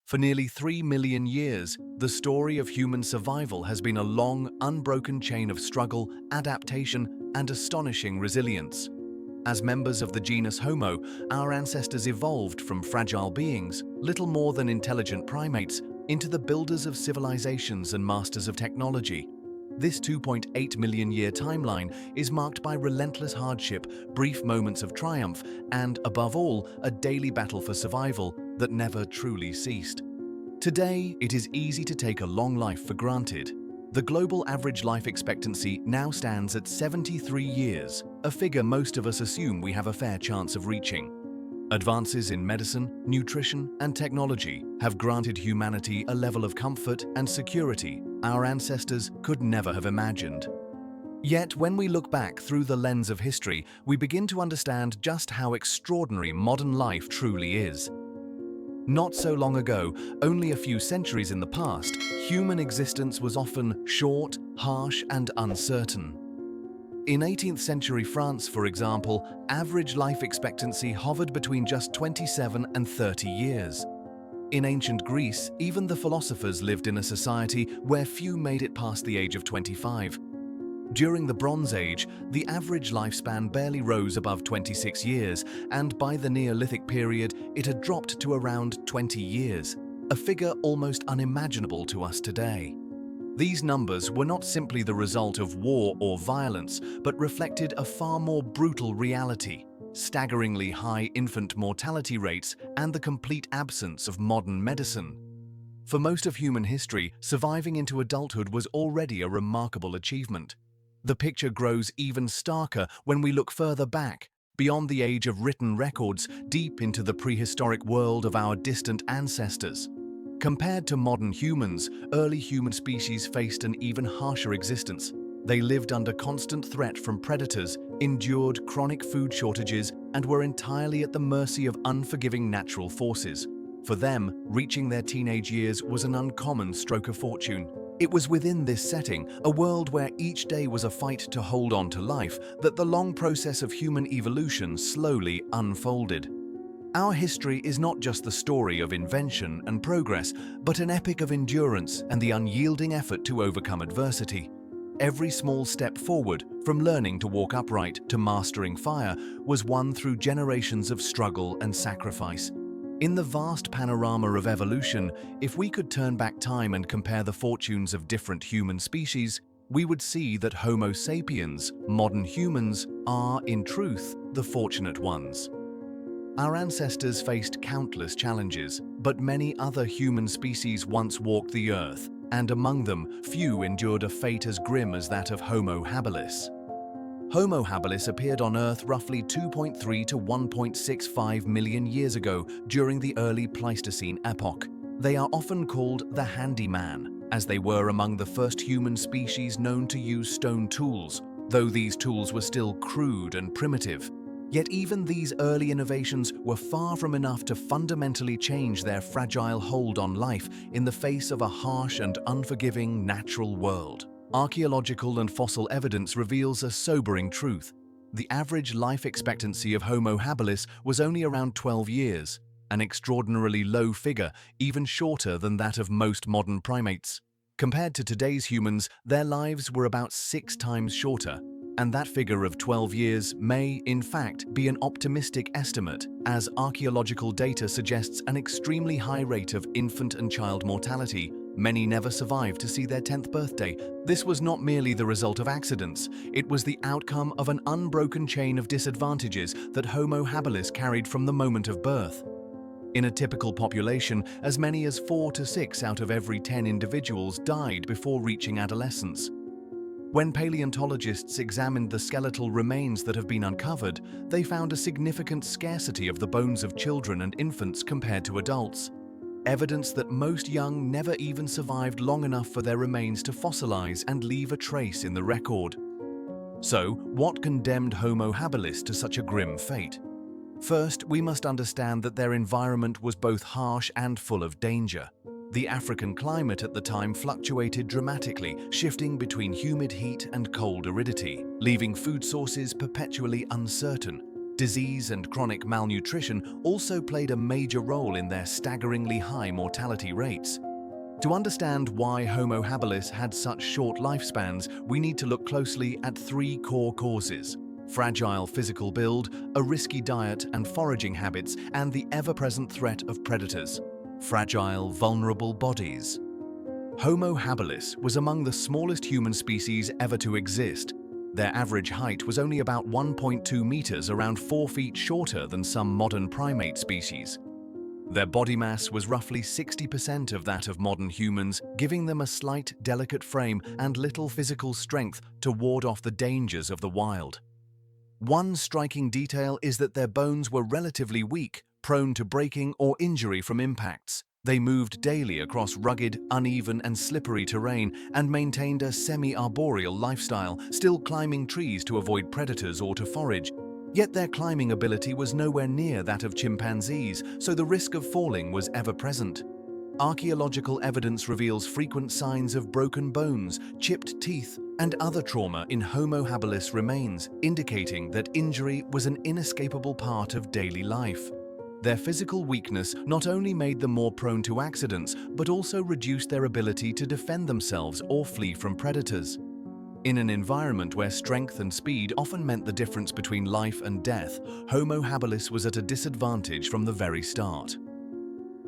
For nearly 3 million years, the story of human survival has been a long, unbroken chain of struggle, adaptation, and astonishing resilience. As members of the genus Homo, our ancestors evolved from fragile beings, little more than intelligent primates, into the builders of civilizations and masters of technology. This 2.8 million year timeline is marked by relentless hardship, brief moments of triumph, and, above all, a daily battle for survival that never truly ceased. Today, it is easy to take a long life for granted. The global average life expectancy now stands at 73 years, a figure most of us assume we have a fair chance of reaching. Advances in medicine, nutrition, and technology have granted humanity a level of comfort and security our ancestors could never have imagined. Yet, when we look back through the lens of history, we begin to understand just how extraordinary modern life truly is. Not so long ago, only a few centuries in the past, human existence was often short, harsh, and uncertain. In 18th century France, for example, average life expectancy hovered between just 27 and 30 years. In ancient Greece, even the philosophers lived in a society where few made it past the age of 25. During the Bronze Age, the average lifespan barely rose above 26 years, and by the Neolithic period, it had dropped to around 20 years, a figure almost unimaginable to us today. These numbers were not simply the result of war or violence, but reflected a far more brutal reality: staggeringly high infant mortality rates and the complete absence of modern medicine. For most of human history, surviving into adulthood was already a remarkable achievement. The picture grows even starker when we look further back, beyond the age of written records, deep into the prehistoric world of our distant ancestors. Compared to modern humans, early human species faced an even harsher existence. They lived under constant threat from predators, endured chronic food shortages, and were entirely at the mercy of unforgiving natural forces. For them, reaching their teenage years was an uncommon stroke of fortune. It was within this setting, a world where each day was a fight to hold on to life, that the long process of human evolution slowly unfolded. Our history is not just the story of invention and progress, but an epic of endurance and the unyielding effort to overcome adversity. Every small step forward, from learning to walk upright to mastering fire, was won through generations of struggle and sacrifice. In the vast panorama of evolution, if we could turn back time and compare the fortunes of different human species, we would see that Homo sapiens, modern humans, are, in truth, the fortunate ones. Our ancestors faced countless challenges, but many other human species once walked the earth, and among them, few endured a fate as grim as that of Homo habilis. Homo habilis appeared on Earth roughly 2.3 to 1.65 million years ago during the early Pleistocene epoch. They are often called the handyman, as they were among the first human species known to use stone tools, though these tools were still crude and primitive. Yet even these early innovations were far from enough to fundamentally change their fragile hold on life in the face of a harsh and unforgiving natural world. Archaeological and fossil evidence reveals a sobering truth. The average life expectancy of Homo habilis was only around 12 years, an extraordinarily low figure, even shorter than that of most modern primates. Compared to today's humans, their lives were about 6 times shorter, and that figure of 12 years may, in fact, be an optimistic estimate, as archaeological data suggests an extremely high rate of infant and child mortality. Many never survived to see their 10th birthday. This was not merely the result of accidents, it was the outcome of an unbroken chain of disadvantages that Homo habilis carried from the moment of birth. In a typical population, as many as 4 to 6 out of every 10 individuals died before reaching adolescence. When paleontologists examined the skeletal remains that have been uncovered, they found a significant scarcity of the bones of children and infants compared to adults. Evidence that most young never even survived long enough for their remains to fossilize and leave a trace in the record. So, what condemned Homo habilis to such a grim fate? First, we must understand that their environment was both harsh and full of danger. The African climate at the time fluctuated dramatically, shifting between humid heat and cold aridity, leaving food sources perpetually uncertain. Disease and chronic malnutrition also played a major role in their staggeringly high mortality rates. To understand why Homo habilis had such short lifespans, we need to look closely at three core causes: fragile physical build, a risky diet and foraging habits, and the ever-present threat of predators. Fragile, vulnerable bodies. Homo habilis was among the smallest human species ever to exist. Their average height was only about 1.2 meters, around 4 feet shorter than some modern primate species. Their body mass was roughly 60% of that of modern humans, giving them a slight, delicate frame and little physical strength to ward off the dangers of the wild. One striking detail is that their bones were relatively weak, prone to breaking or injury from impacts. They moved daily across rugged, uneven and slippery terrain and maintained a semi-arboreal lifestyle, still climbing trees to avoid predators or to forage. Yet their climbing ability was nowhere near that of chimpanzees, so the risk of falling was ever present. Archaeological evidence reveals frequent signs of broken bones, chipped teeth, and other trauma in Homo habilis remains, indicating that injury was an inescapable part of daily life. Their physical weakness not only made them more prone to accidents, but also reduced their ability to defend themselves or flee from predators. In an environment where strength and speed often meant the difference between life and death, Homo habilis was at a disadvantage from the very start.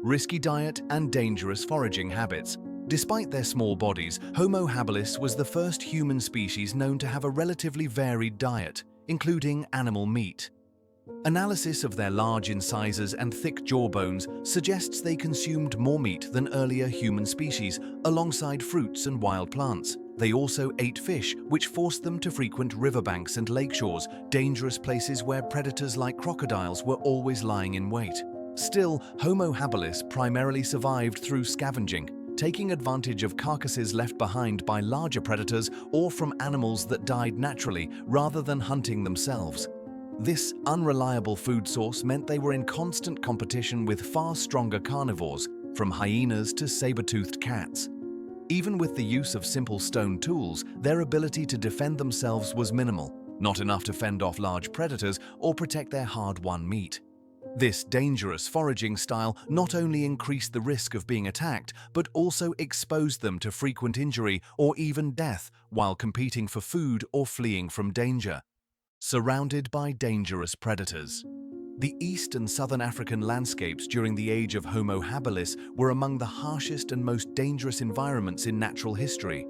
Risky diet and dangerous foraging habits. Despite their small bodies, Homo habilis was the first human species known to have a relatively varied diet, including animal meat. Analysis of their large incisors and thick jawbones suggests they consumed more meat than earlier human species, alongside fruits and wild plants. They also ate fish, which forced them to frequent riverbanks and lakeshores, dangerous places where predators like crocodiles were always lying in wait. Still, Homo habilis primarily survived through scavenging, taking advantage of carcasses left behind by larger predators or from animals that died naturally rather than hunting themselves. This unreliable food source meant they were in constant competition with far stronger carnivores, from hyenas to saber-toothed cats. Even with the use of simple stone tools, their ability to defend themselves was minimal, not enough to fend off large predators or protect their hard-won meat. This dangerous foraging style not only increased the risk of being attacked, but also exposed them to frequent injury or even death while competing for food or fleeing from danger. Surrounded by dangerous predators. The East and Southern African landscapes during the age of Homo habilis were among the harshest and most dangerous environments in natural history.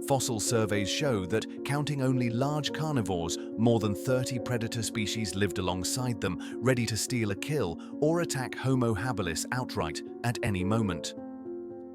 Fossil surveys show that, counting only large carnivores, more than 30 predator species lived alongside them, ready to steal a kill or attack Homo habilis outright at any moment.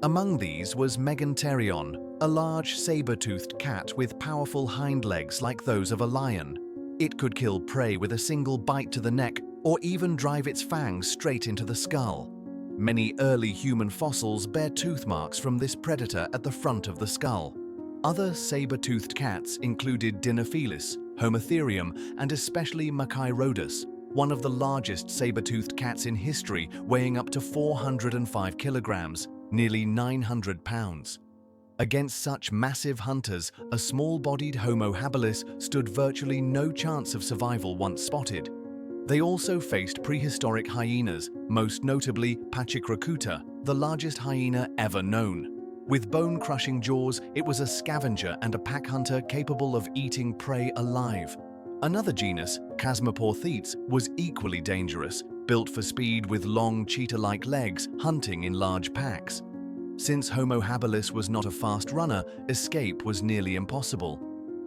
Among these was Meganterion, a large saber-toothed cat with powerful hind legs like those of a lion. It could kill prey with a single bite to the neck or even drive its fangs straight into the skull. Many early human fossils bear tooth marks from this predator at the front of the skull. Other saber-toothed cats included Dinophilis, Homotherium, and especially Machairodus, one of the largest saber-toothed cats in history, weighing up to 405 kilograms, nearly 900 pounds. Against such massive hunters, a small-bodied Homo habilis stood virtually no chance of survival once spotted. They also faced prehistoric hyenas, most notably Pachacracuta, the largest hyena ever known. With bone-crushing jaws, it was a scavenger and a pack hunter capable of eating prey alive. Another genus, Chasmoporthetes, was equally dangerous, built for speed with long cheetah-like legs, hunting in large packs. Since Homo habilis was not a fast runner, escape was nearly impossible.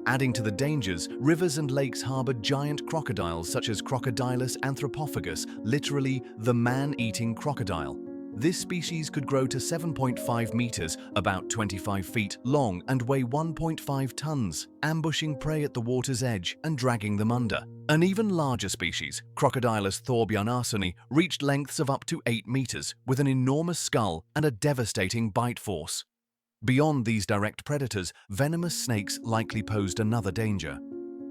Adding to the dangers, rivers and lakes harbored giant crocodiles such as Crocodilus anthropophagus, literally the man-eating crocodile. This species could grow to 7.5 meters, about 25 feet long, and weigh 1.5 tons, ambushing prey at the water's edge and dragging them under. An even larger species, Crocodilus thorbjarnarssoni, reached lengths of up to 8 meters, with an enormous skull and a devastating bite force. Beyond these direct predators, venomous snakes likely posed another danger.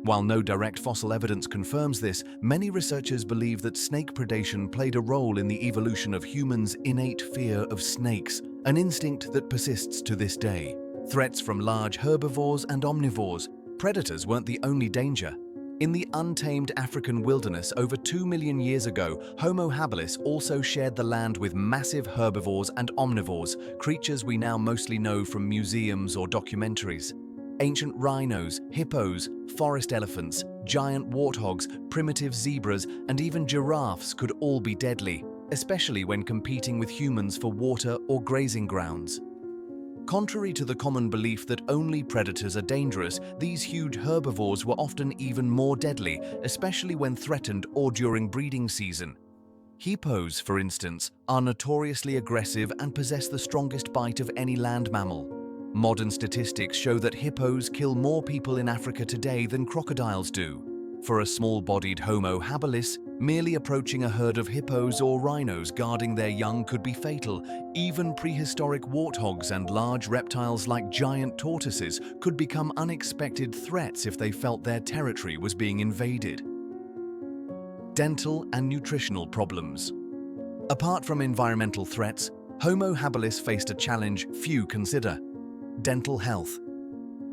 While no direct fossil evidence confirms this, many researchers believe that snake predation played a role in the evolution of humans' innate fear of snakes, an instinct that persists to this day. Threats from large herbivores and omnivores. Predators weren't the only danger. In the untamed African wilderness over 2 million years ago, Homo habilis also shared the land with massive herbivores and omnivores, creatures we now mostly know from museums or documentaries. Ancient rhinos, hippos, forest elephants, giant warthogs, primitive zebras, and even giraffes could all be deadly, especially when competing with humans for water or grazing grounds. Contrary to the common belief that only predators are dangerous, these huge herbivores were often even more deadly, especially when threatened or during breeding season. Hippos, for instance, are notoriously aggressive and possess the strongest bite of any land mammal. Modern statistics show that hippos kill more people in Africa today than crocodiles do. For a small-bodied Homo habilis, merely approaching a herd of hippos or rhinos guarding their young could be fatal. Even prehistoric warthogs and large reptiles like giant tortoises could become unexpected threats if they felt their territory was being invaded. Dental and nutritional problems. Apart from environmental threats, Homo habilis faced a challenge few consider: dental health.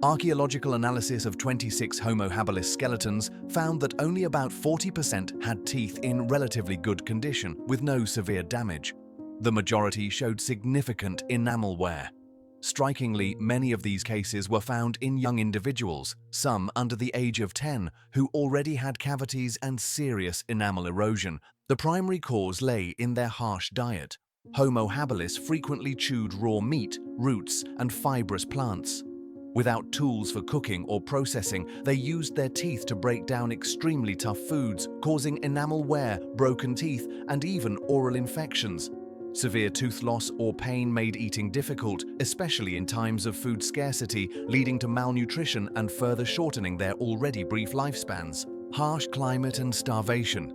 Archaeological analysis of 26 Homo habilis skeletons found that only about 40% had teeth in relatively good condition, with no severe damage. The majority showed significant enamel wear. Strikingly, many of these cases were found in young individuals, some under the age of 10, who already had cavities and serious enamel erosion. The primary cause lay in their harsh diet. Homo habilis frequently chewed raw meat, roots, and fibrous plants. Without tools for cooking or processing, they used their teeth to break down extremely tough foods, causing enamel wear, broken teeth, and even oral infections. Severe tooth loss or pain made eating difficult, especially in times of food scarcity, leading to malnutrition and further shortening their already brief lifespans. Harsh climate and starvation.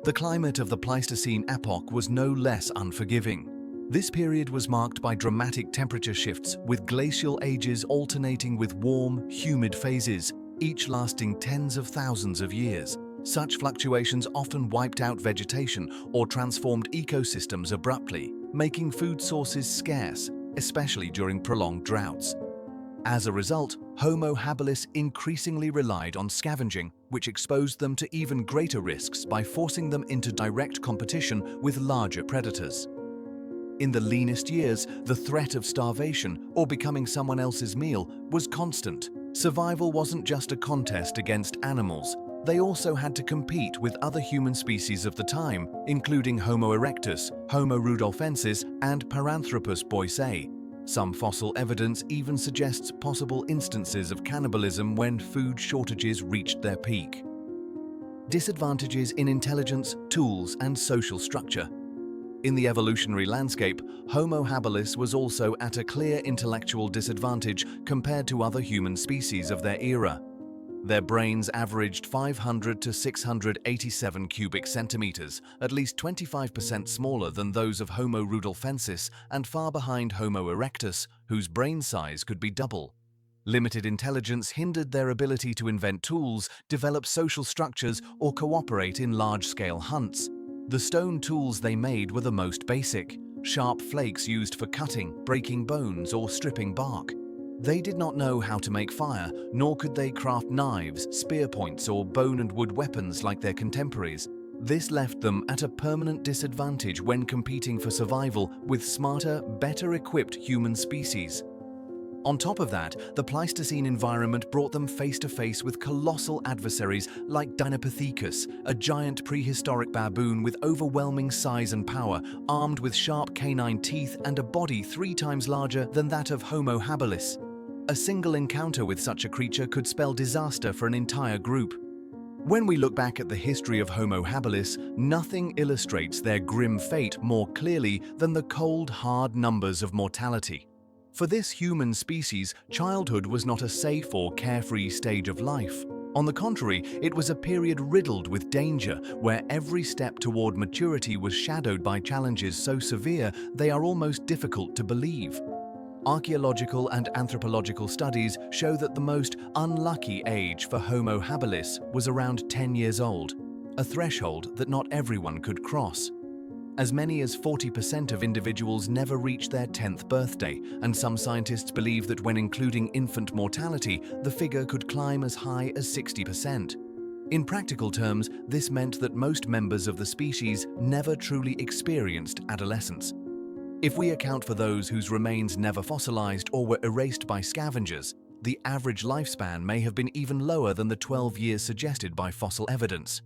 The climate of the Pleistocene epoch was no less unforgiving. This period was marked by dramatic temperature shifts, with glacial ages alternating with warm, humid phases, each lasting tens of thousands of years. Such fluctuations often wiped out vegetation or transformed ecosystems abruptly, making food sources scarce, especially during prolonged droughts. As a result, Homo habilis increasingly relied on scavenging, which exposed them to even greater risks by forcing them into direct competition with larger predators. In the leanest years, the threat of starvation or becoming someone else's meal was constant. Survival wasn't just a contest against animals. They also had to compete with other human species of the time, including Homo erectus, Homo rudolfensis, and Paranthropus boisei. Some fossil evidence even suggests possible instances of cannibalism when food shortages reached their peak. Disadvantages in intelligence, tools, and social structure. In the evolutionary landscape, Homo habilis was also at a clear intellectual disadvantage compared to other human species of their era. Their brains averaged 500 to 687 cubic centimeters, at least 25% smaller than those of Homo rudolfensis and far behind Homo erectus, whose brain size could be double. Limited intelligence hindered their ability to invent tools, develop social structures, or cooperate in large-scale hunts. The stone tools they made were the most basic, sharp flakes used for cutting, breaking bones, or stripping bark. They did not know how to make fire, nor could they craft knives, spear points, or bone and wood weapons like their contemporaries. This left them at a permanent disadvantage when competing for survival with smarter, better-equipped human species. On top of that, the Pleistocene environment brought them face-to-face with colossal adversaries like Deinopithecus, a giant prehistoric baboon with overwhelming size and power, armed with sharp canine teeth and a body 3 times larger than that of Homo habilis. A single encounter with such a creature could spell disaster for an entire group. When we look back at the history of Homo habilis, nothing illustrates their grim fate more clearly than the cold, hard numbers of mortality. For this human species, childhood was not a safe or carefree stage of life. On the contrary, it was a period riddled with danger, where every step toward maturity was shadowed by challenges so severe they are almost difficult to believe. Archaeological and anthropological studies show that the most unlucky age for Homo habilis was around 10 years old, a threshold that not everyone could cross. As many as 40% of individuals never reach their 10th birthday, and some scientists believe that when including infant mortality, the figure could climb as high as 60%. In practical terms, this meant that most members of the species never truly experienced adolescence. If we account for those whose remains never fossilized or were erased by scavengers, the average lifespan may have been even lower than the 12 years suggested by fossil evidence.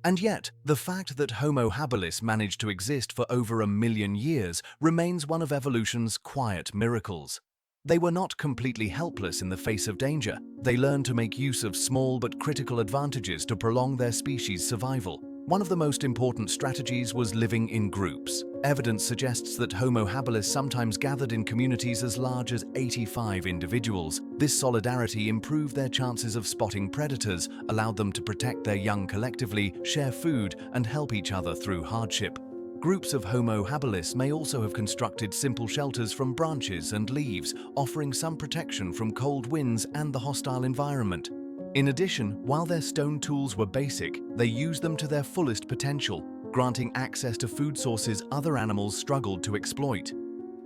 And yet, the fact that Homo habilis managed to exist for over 1 million years remains one of evolution's quiet miracles. They were not completely helpless in the face of danger. They learned to make use of small but critical advantages to prolong their species' survival. One of the most important strategies was living in groups. Evidence suggests that Homo habilis sometimes gathered in communities as large as 85 individuals. This solidarity improved their chances of spotting predators, allowed them to protect their young collectively, share food, and help each other through hardship. Groups of Homo habilis may also have constructed simple shelters from branches and leaves, offering some protection from cold winds and the hostile environment. In addition, while their stone tools were basic, they used them to their fullest potential, granting access to food sources other animals struggled to exploit.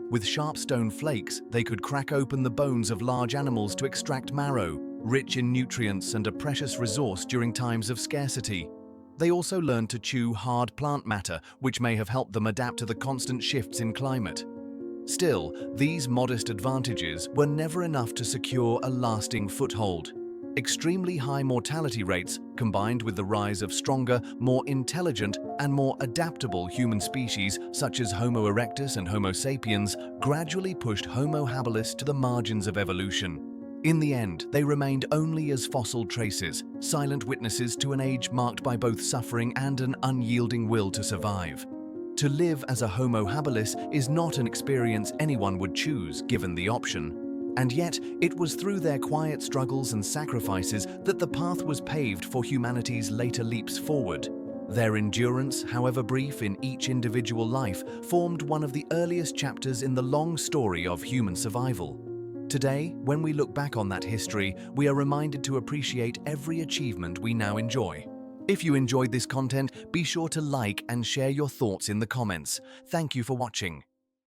With sharp stone flakes, they could crack open the bones of large animals to extract marrow, rich in nutrients and a precious resource during times of scarcity. They also learned to chew hard plant matter, which may have helped them adapt to the constant shifts in climate. Still, these modest advantages were never enough to secure a lasting foothold. Extremely high mortality rates, combined with the rise of stronger, more intelligent, and more adaptable human species such as Homo erectus and Homo sapiens, gradually pushed Homo habilis to the margins of evolution. In the end, they remained only as fossil traces, silent witnesses to an age marked by both suffering and an unyielding will to survive. To live as a Homo habilis is not an experience anyone would choose given the option. And yet, it was through their quiet struggles and sacrifices that the path was paved for humanity's later leaps forward. Their endurance, however brief in each individual life, formed one of the earliest chapters in the long story of human survival. Today, when we look back on that history, we are reminded to appreciate every achievement we now enjoy. If you enjoyed this content, be sure to like and share your thoughts in the comments. Thank you for watching.